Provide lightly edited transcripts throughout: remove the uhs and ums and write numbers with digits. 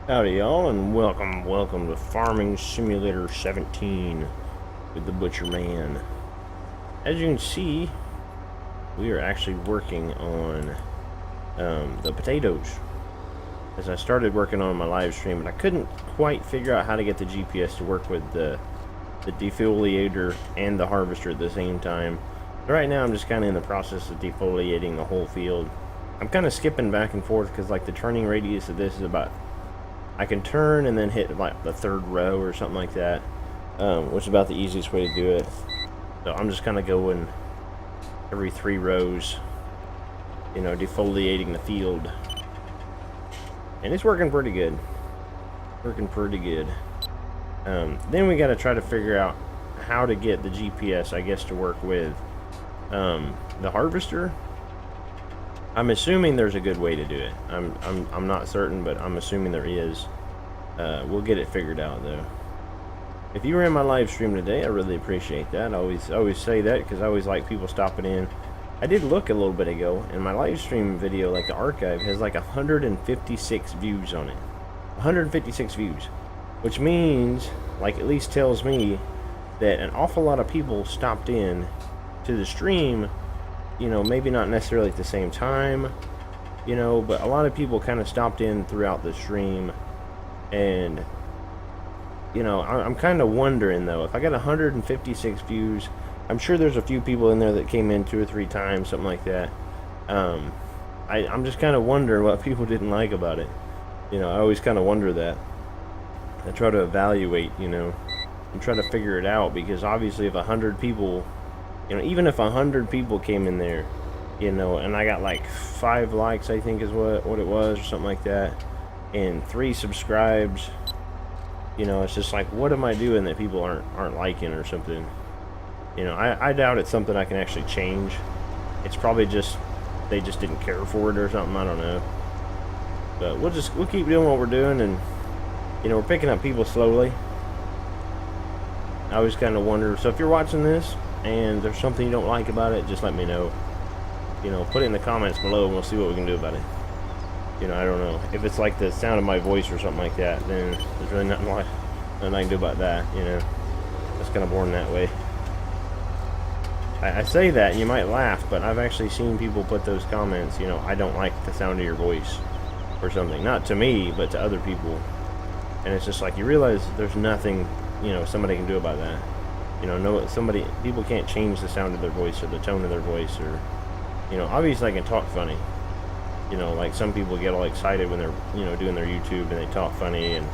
Howdy y'all, and welcome to Farming Simulator 17 with the Butcher Man. As you can see, we are actually working on the potatoes. As I started working on my live stream, and I couldn't quite figure out how to get the GPS to work with the defoliator and the harvester at the same time. Right now I'm just kind of in the process of defoliating the whole field. I'm kind of skipping back and forth because like the turning radius of this is about, I can turn and then hit like the third row or something like that, which is about the easiest way to do it. So I'm just kind of going every 3 rows, you know, defoliating the field. And it's working pretty good. Then we got to try to figure out how to get the GPS, I guess, to work with the harvester. I'm assuming there's a good way to do it. I'm not certain, but I'm assuming there is. We'll get it figured out though. If you were in my live stream today, I really appreciate that. I always say that because I always like people stopping in. I did look a little bit ago, and my live stream video, like the archive, has like 156 views on it. 156 views, which means, like, at least tells me that an awful lot of people stopped in to the stream. You know, maybe not necessarily at the same time, you know, but a lot of people kind of stopped in throughout the stream. And, you know, I'm kind of wondering, though, if I got 156 views, I'm sure there's a few people in there that came in 2 or 3 times, something like that. I'm just kind of wondering what people didn't like about it. You know, I always kind of wonder that. I try to evaluate, you know, and try to figure it out, because obviously if 100 people... You know, even if 100 people came in there, you know, and I got like 5 likes, I think is what it was, or something like that, and 3 subscribes, you know, it's just like, what am I doing that people aren't liking or something? You know, I doubt it's something I can actually change. It's probably just, they just didn't care for it or something, I don't know. But we'll keep doing what we're doing, and, you know, we're picking up people slowly. I always kind of wonder, so if you're watching this, and there's something you don't like about it, just let me know. You know, put it in the comments below and we'll see what we can do about it. You know, I don't know. If it's like the sound of my voice or something like that, then there's really nothing I can do about that, you know. It's kind of boring that way. I say that and you might laugh, but I've actually seen people put those comments, you know, I don't like the sound of your voice or something. Not to me, but to other people. And it's just like, you realize there's nothing, you know, somebody can do about that. You know, people can't change the sound of their voice or the tone of their voice, or, you know, obviously I can talk funny. You know, like some people get all excited when they're, you know, doing their YouTube and they talk funny and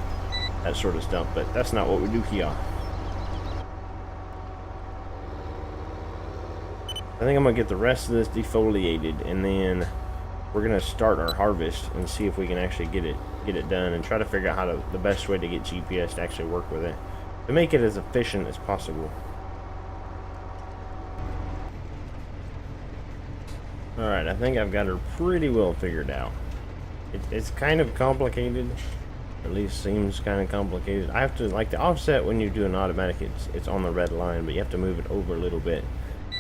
that sort of stuff, but that's not what we do here. I think I'm going to get the rest of this defoliated, and then we're going to start our harvest and see if we can actually get it done, and try to figure out the best way to get GPS to actually work with it, to make it as efficient as possible. Alright, I think I've got her pretty well figured out. It's kind of complicated. At least seems kind of complicated. I have to, like, the offset when you do an automatic, it's on the red line, but you have to move it over a little bit.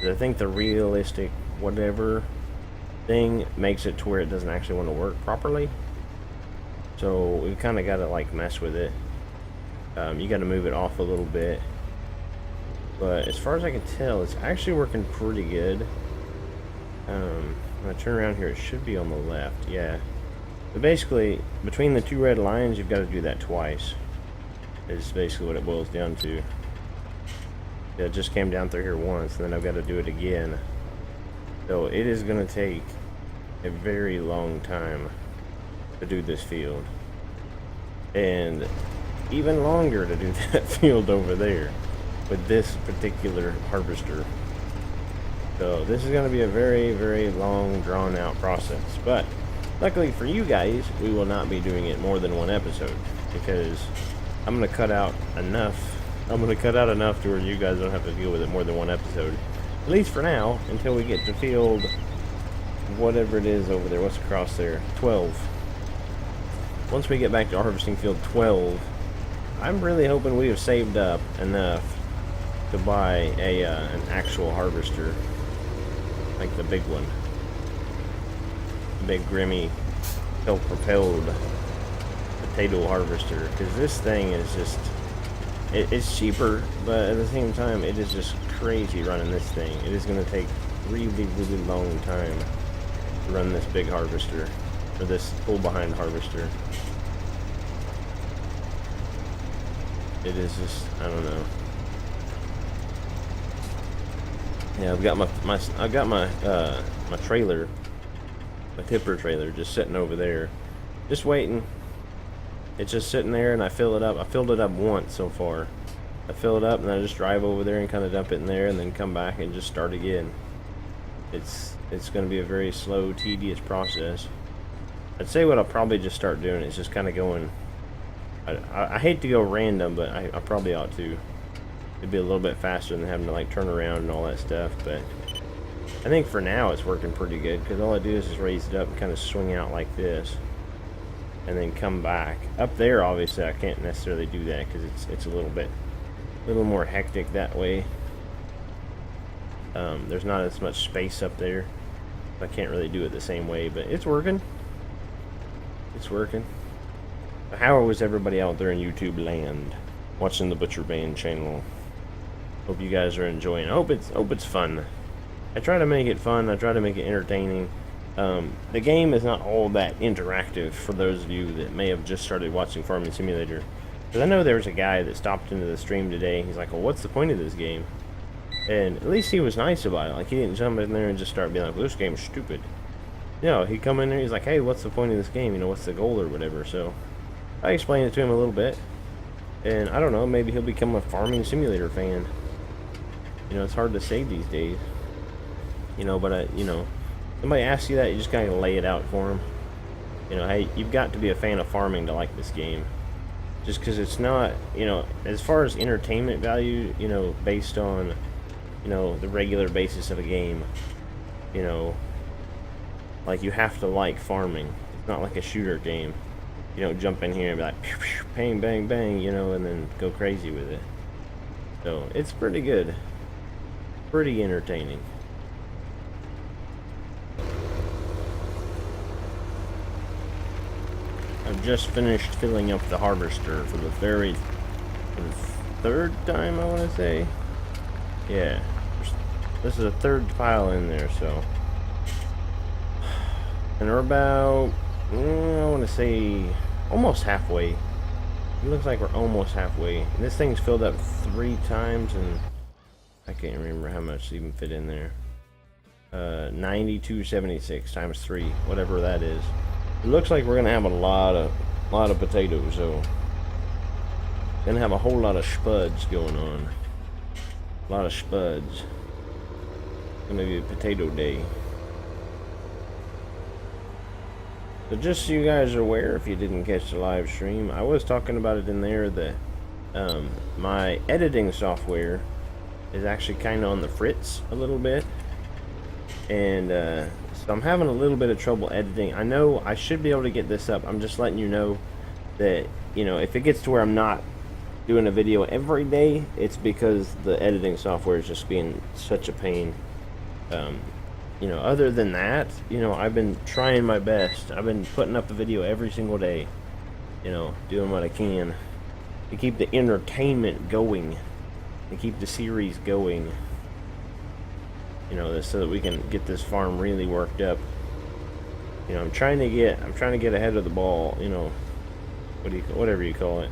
I think the realistic whatever thing makes it to where it doesn't actually want to work properly. So we've kind of got to, like, mess with it. You got to move it off a little bit, but as far as I can tell, it's actually working pretty good. When I turn around here, it should be on the left. Yeah, but basically between the 2 red lines, you've got to do that twice, is basically what it boils down to. Yeah, it just came down through here once, and then I've got to do it again. So it is going to take a very long time to do this field, and even longer to do that field over there with this particular harvester. So this is going to be a very, very long, drawn out process, but luckily for you guys, we will not be doing it more than 1 episode, because I'm going to cut out enough to where you guys don't have to deal with it more than 1 episode, at least for now, until we get to field whatever it is over there. What's across there? 12. Once we get back to harvesting field 12, I'm really hoping we have saved up enough to buy an actual harvester, like the big one, the big Grimmy self-propelled potato harvester, because this thing is just it's cheaper, but at the same time it is just crazy running this thing. It is going to take really long time to run this big harvester, or this pull behind harvester. It is just, I don't know. Yeah, I've got my trailer, my tipper trailer, just sitting over there, just waiting. It's just sitting there, and I fill it up. I filled it up once so far. I fill it up, and I just drive over there and kind of dump it in there, and then come back and just start again. It's going to be a very slow, tedious process. I'd say what I'll probably just start doing is just kind of going. I hate to go random, but I probably ought to. It'd be a little bit faster than having to like turn around and all that stuff, but I think for now it's working pretty good, because all I do is just raise it up and kind of swing out like this, and then come back. Up there, obviously, I can't necessarily do that because it's a little more hectic that way. There's not as much space up there. I can't really do it the same way, but it's working. It's working. How was everybody out there in YouTube land watching the Butcher Band channel? Hope you guys are enjoying. I hope it's fun. I try to make it fun. I try to make it entertaining. The game is not all that interactive for those of you that may have just started watching Farming Simulator. Because I know there was a guy that stopped into the stream today. He's like, well, what's the point of this game? And at least he was nice about it. Like, he didn't jump in there and just start being like, well, this game's stupid. No, he'd come in there, he's like, hey, what's the point of this game? You know, what's the goal or whatever? So I explained it to him a little bit. And I don't know, maybe he'll become a Farming Simulator fan. You know, it's hard to say these days. You know, but, you know, somebody asks you that, you just kind of lay it out for them. You know, hey, you've got to be a fan of farming to like this game. Just because it's not, you know, as far as entertainment value, you know, based on, you know, the regular basis of a game, you know, like, you have to like farming. It's not like a shooter game. You don't jump in here and be like, pew, pew, bang, bang, bang, you know, and then go crazy with it. So, it's pretty good. Pretty entertaining. I've just finished filling up the harvester for the third time, I want to say. Yeah. This is a third pile in there, so. And we're about, I want to say, almost halfway. It looks like we're almost halfway. And this thing's filled up 3 times, and I can't remember how much even fit in there. 92.76 times 3, whatever that is. It looks like we're gonna have a lot of potatoes, so gonna have a whole lot of spuds going on. A lot of spuds. Gonna be a potato day. So just so you guys are aware, if you didn't catch the live stream, I was talking about it in there that my editing software is actually kind of on the fritz a little bit, and so I'm having a little bit of trouble editing. I know I should be able to get this up. I'm just letting you know that, you know, if it gets to where I'm not doing a video every day, it's because the editing software is just being such a pain. You know, other than that, you know, I've been trying my best. I've been putting up a video every single day, you know, doing what I can to keep the entertainment going, to keep the series going. You know, so that we can get this farm really worked up. You know, I'm trying to get ahead of the ball. You know, whatever you call it.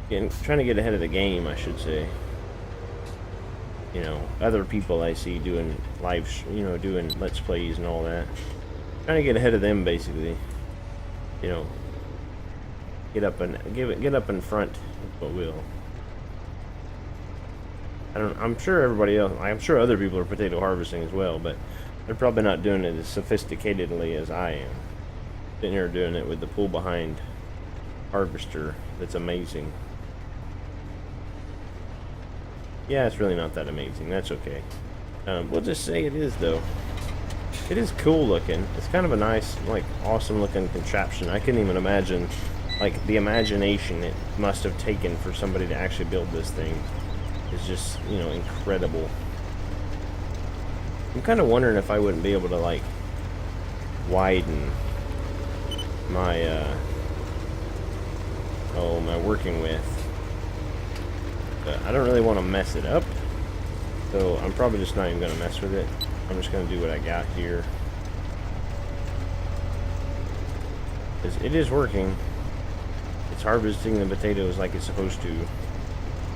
Trying to get ahead of the game, I should say. You know, other people I see doing doing let's plays and all that. Trying to get ahead of them, basically. You know, get up in front, if you will. I'm sure everybody else, I'm sure other people are potato harvesting as well, but they're probably not doing it as sophisticatedly as I am. Sitting here doing it with the pull behind harvester. That's amazing. Yeah, it's really not that amazing. That's okay. We'll just say it is, though. It is cool looking. It's kind of a nice, like, awesome looking contraption. I couldn't even imagine, like, the imagination it must have taken for somebody to actually build this thing. is just, you know, incredible. I'm kind of wondering if I wouldn't be able to, like, widen my, my working width. But I don't really want to mess it up. So I'm probably just not even going to mess with it. I'm just going to do what I got here. Because it is working. It's harvesting the potatoes like it's supposed to.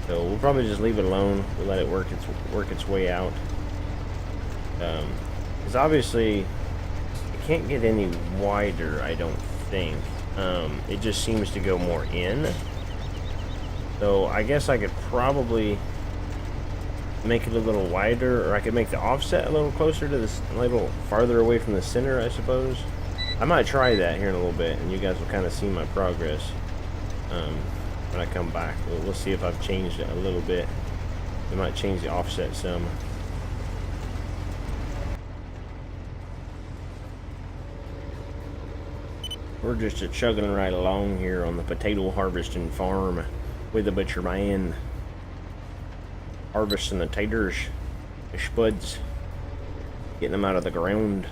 So we'll probably just leave it alone. We'll let it work its way out. Because obviously it can't get any wider, I don't think. It just seems to go more in. So I guess I could probably make it a little wider, or I could make the offset a little closer to this, a little farther away from the center, I suppose. I might try that here in a little bit, and you guys will kind of see my progress when I come back. We'll see if I've changed it a little bit. I might change the offset some. We're just chugging right along here on the potato harvesting farm with the butcher man. Harvesting the taters, the spuds, getting them out of the ground.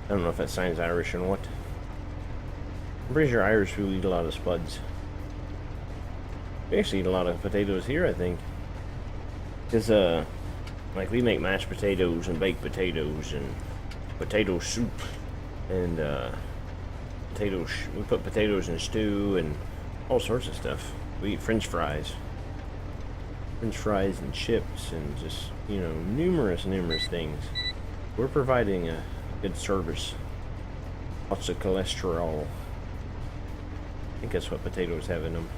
I don't know if that sounds Irish or what. I'm pretty sure Irish people eat a lot of spuds. We actually eat a lot of potatoes here, I think. Because, like, we make mashed potatoes and baked potatoes and potato soup and, we put potatoes in stew and all sorts of stuff. We eat French fries. French fries and chips and just, you know, numerous things. We're providing a good service. Lots of cholesterol. I think that's what potatoes have in them.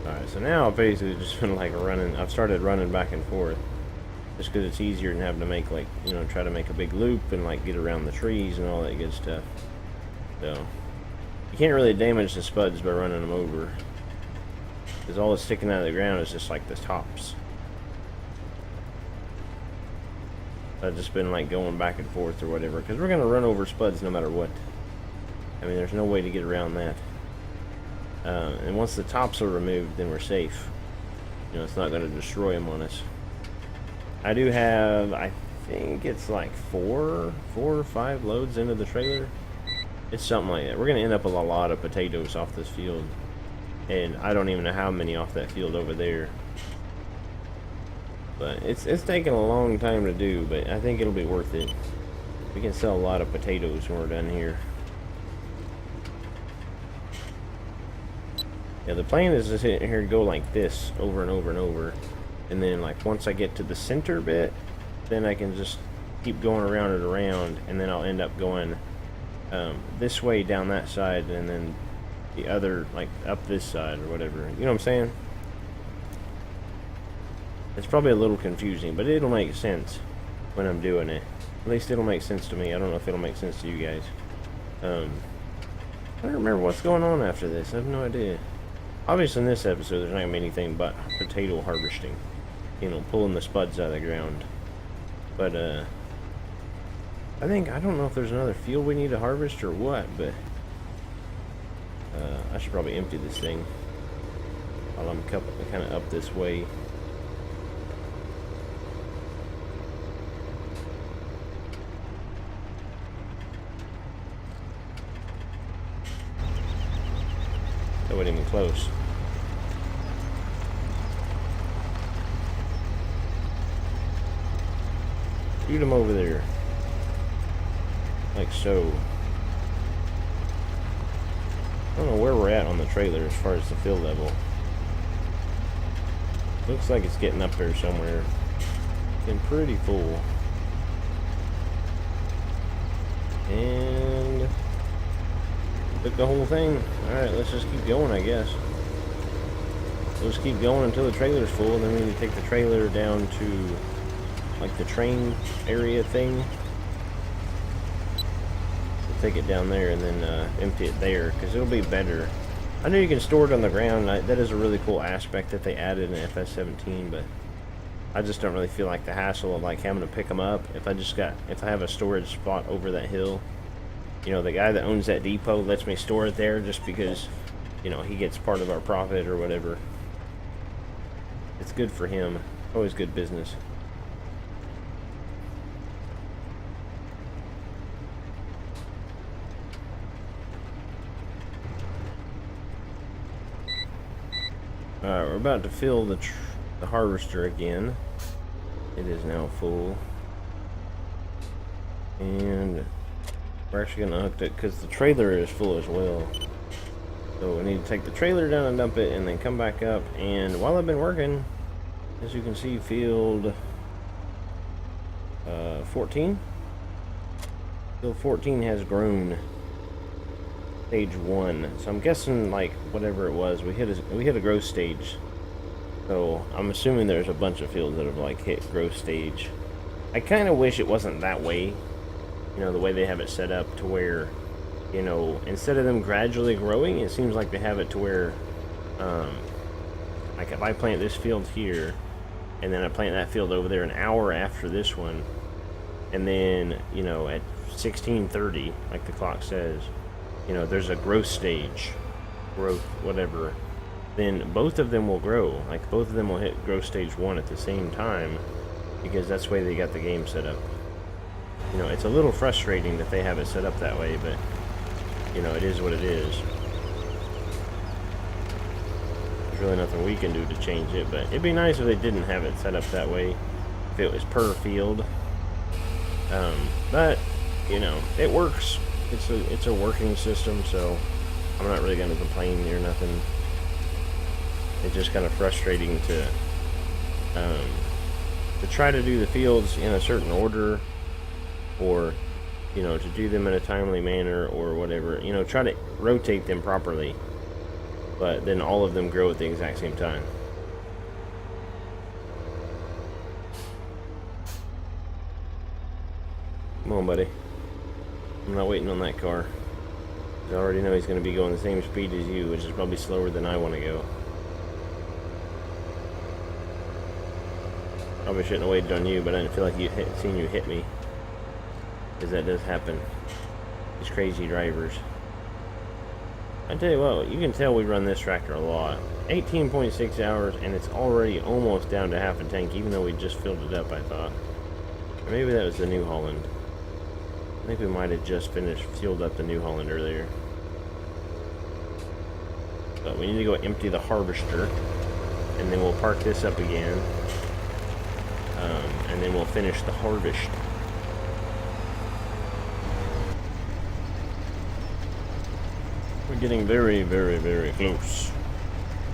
Alright, so now I've basically just been like running. I've started running back and forth. Just because it's easier than having to make, like, you know, try to make a big loop and like get around the trees and all that good stuff. So you can't really damage the spuds by running them over, because all that's sticking out of the ground is just like the tops. I've just been like going back and forth or whatever, because we're going to run over spuds no matter what. I mean, there's no way to get around that. And once the tops are removed, then we're safe. You know, it's not going to destroy them on us. I do have, I think it's like four or five loads into the trailer. It's something like that. We're going to end up with a lot of potatoes off this field. And I don't even know how many off that field over there. But it's taking a long time to do, but I think it'll be worth it. We can sell a lot of potatoes when we're done here. Yeah, the plan is to sit here and go like this over and over and over. And then, like, once I get to the center bit, then I can just keep going around and around, and then I'll end up going this way down that side, and then the other, like, up this side or whatever. You know what I'm saying? It's probably a little confusing, but it'll make sense when I'm doing it. At least it'll make sense to me. I don't know if it'll make sense to you guys. I don't remember what's going on after this. I have no idea. Obviously, in this episode, there's not going to be anything but potato harvesting. You know, pulling the spuds out of the ground. But, I don't know if there's another field we need to harvest or what, but I should probably empty this thing while I'm kind of up this way. That wasn't even close. Shoot them over there. Like so. I don't know where we're at on the trailer as far as the fill level. Looks like it's getting up there somewhere. Been pretty full. And took the whole thing. Alright, let's just keep going, I guess. We'll just keep going until the trailer's full, and then we need to take the trailer down to like the train area thing. We'll take it down there and then empty it there, because it'll be better. I know you can store it on the ground. That is a really cool aspect that they added in FS17, but I just don't really feel like the hassle of like having to pick them up. If I have a storage spot over that hill, you know, the guy that owns that depot lets me store it there just because you know, he gets part of our profit or whatever. It's good for him. Always good business. Alright, we're about to fill the harvester again. It is now full. And we're actually going to hook it because the trailer is full as well. So we need to take the trailer down and dump it and then come back up. And while I've been working, as you can see, field 14. Field 14 has grown stage 1. So I'm guessing, like, whatever it was, we hit a growth stage. So I'm assuming there's a bunch of fields that have, like, hit growth stage. I kind of wish it wasn't that way. You know, the way they have it set up to where, you know, instead of them gradually growing, it seems like they have it to where, like if I plant this field here, and then I plant that field over there an hour after this one, and then, you know, at 16:30, like the clock says, you know, there's a growth stage, whatever, then both of them will grow. Like, both of them will hit growth stage 1 at the same time, because that's the way they got the game set up. You know, it's a little frustrating that they have it set up that way, but, you know, it is what it is. There's really nothing we can do to change it, but it'd be nice if they didn't have it set up that way, if it was per field. But, you know, it works. It's a working system, so I'm not really going to complain or nothing. It's just kind of frustrating to try to do the fields in a certain order, or, you know, to do them in a timely manner or whatever. You know, try to rotate them properly, but then all of them grow at the exact same time. Come on, buddy. I'm not waiting on that car. I already know he's going to be going the same speed as you, which is probably slower than I want to go. Probably shouldn't have waited on you, but I didn't feel like seen you hit me. Because that does happen. These crazy drivers. I tell you what, you can tell we run this tractor a lot. 18.6 hours, and it's already almost down to half a tank, even though we just filled it up, I thought. Or maybe that was the New Holland. I think we might have just filled up the New Holland earlier. But we need to go empty the harvester, and then we'll park this up again. And then we'll finish the harvest. We're getting very, very, very close.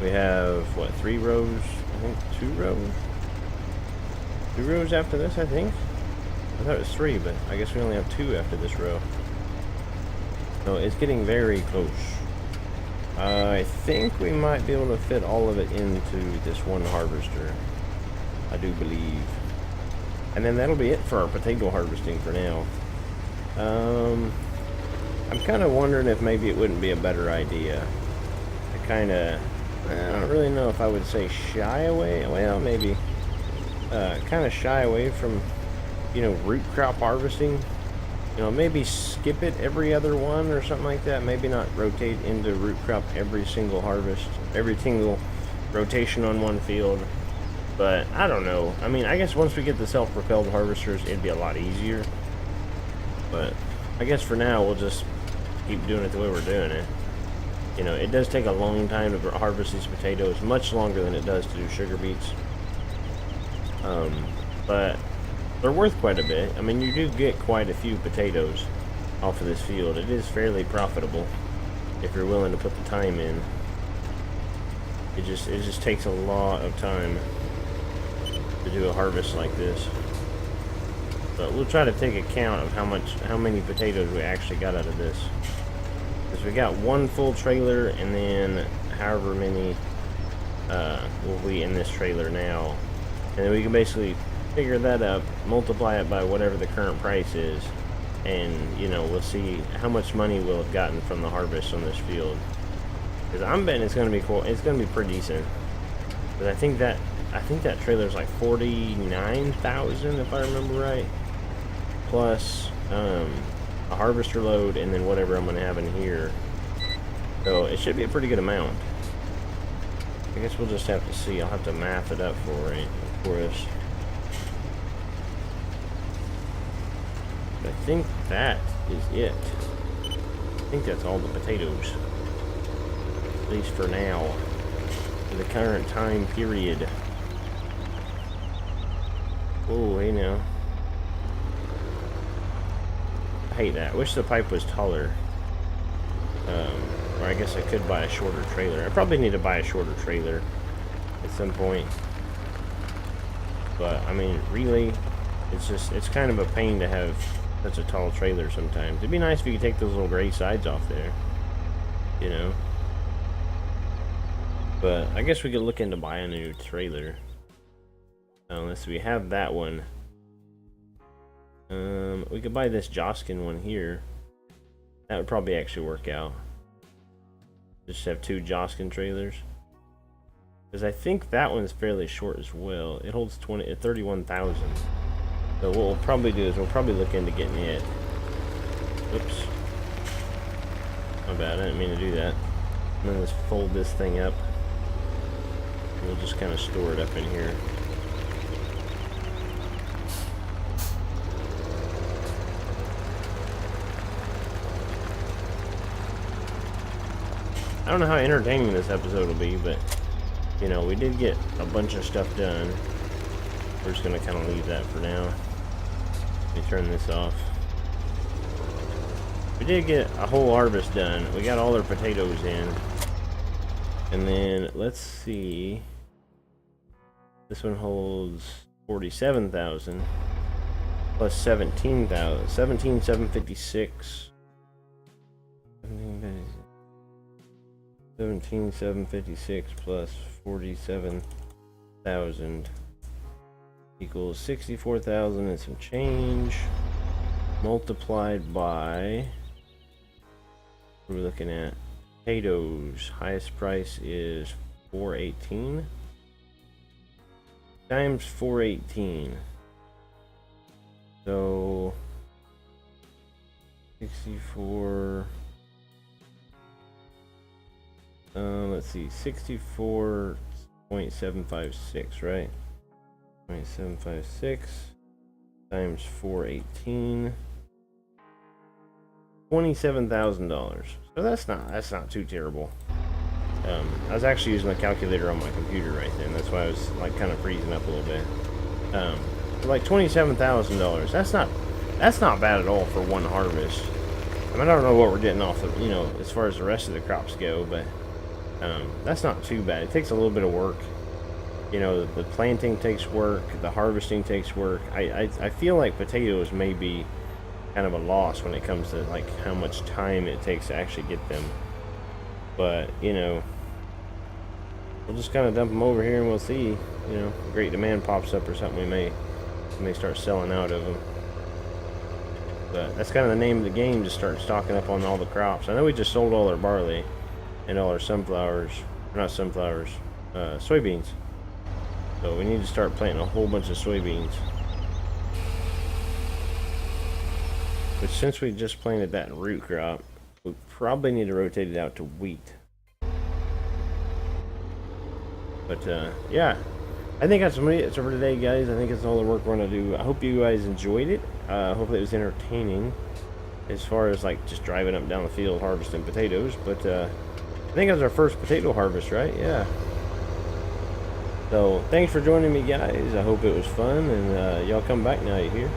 We have, what, 3 rows? I think 2 rows? 2 rows after this, I think? I thought it was 3, but I guess we only have 2 after this row. So it's getting very close. I think we might be able to fit all of it into this one harvester. I do believe. And then that'll be it for our potato harvesting for now. I'm kind of wondering if maybe it wouldn't be a better idea. I don't really know if I would say shy away. Well, maybe kind of shy away from, you know, root crop harvesting. You know, maybe skip it every other one or something like that. Maybe not rotate into root crop every single harvest, every single rotation on one field. But I don't know. I mean, I guess once we get the self-propelled harvesters, it'd be a lot easier. But I guess for now, we'll just keep doing it the way we're doing it. You know, it does take a long time to harvest these potatoes, much longer than it does to do sugar beets. But they're worth quite a bit. I mean, you do get quite a few potatoes off of this field. It is fairly profitable if you're willing to put the time in. It just takes a lot of time to do a harvest like this. But we'll try to take account of how many potatoes we actually got out of this. Because we got 1 full trailer, and then however many will be in this trailer now. And then we can basically figure that up, multiply it by whatever the current price is, and, you know, we'll see how much money we'll have gotten from the harvest on this field. Because I'm betting it's going to be cool. It's going to be pretty decent. But I think that trailer's like 49,000 if I remember right. Plus a harvester load, and then whatever I'm going to have in here. So it should be a pretty good amount. I guess we'll just have to see. I'll have to math it up for us. But I think that is it. I think that's all the potatoes. At least for now. For the current time period. Oh, hey now. I hate that. I wish the pipe was taller. Or I guess I could buy a shorter trailer. I probably need to buy a shorter trailer at some point. But, I mean, really, it's kind of a pain to have such a tall trailer sometimes. It'd be nice if you could take those little gray sides off there. You know? But I guess we could look into buying a new trailer. Unless we have that one. We could buy this Joskin one here. That would probably actually work out. Just have two Joskin trailers. Because I think that one's fairly short as well. It holds 31,000. So what we'll probably do is we'll probably look into getting it. Oops. My bad, I didn't mean to do that. And then let's fold this thing up. We'll just kind of store it up in here. I don't know how entertaining this episode will be, but, you know, we did get a bunch of stuff done. We're just going to kind of leave that for now. Let me turn this off. We did get a whole harvest done. We got all our potatoes in. And then, let's see. This one holds 47,000 plus 17,000. 17,756. 17,756 plus 47,000 equals 64,000 and some change, multiplied by, what are we looking at? Potatoes, highest price is 418 times 418, so 64. Let's see, 64.756, right? 0.756 times 418, $27,000. So that's not too terrible. I was actually using the calculator on my computer right then. That's why I was like kind of freezing up a little bit. Like $27,000. That's not bad at all for one harvest. I mean, I don't know what we're getting off of, you know, as far as the rest of the crops go, but that's not too bad. It takes a little bit of work. You know, the planting takes work, the harvesting takes work. I feel like potatoes may be kind of a loss when it comes to like how much time it takes to actually get them. But, you know, we'll just kind of dump them over here and we'll see. You know, great demand pops up or something, we may start selling out of them. But that's kind of the name of the game, to start stocking up on all the crops. I know we just sold all our barley and all our sunflowers, not sunflowers, soybeans. So we need to start planting a whole bunch of soybeans. But since we just planted that root crop, we probably need to rotate it out to wheat. But yeah, I think that's it for today, guys. I think that's all the work we're gonna do. I hope you guys enjoyed it. Hopefully it was entertaining as far as like just driving up and down the field harvesting potatoes. But I think it was our first potato harvest, right? Yeah. So thanks for joining me, guys. I hope it was fun, and y'all come back now, you hear?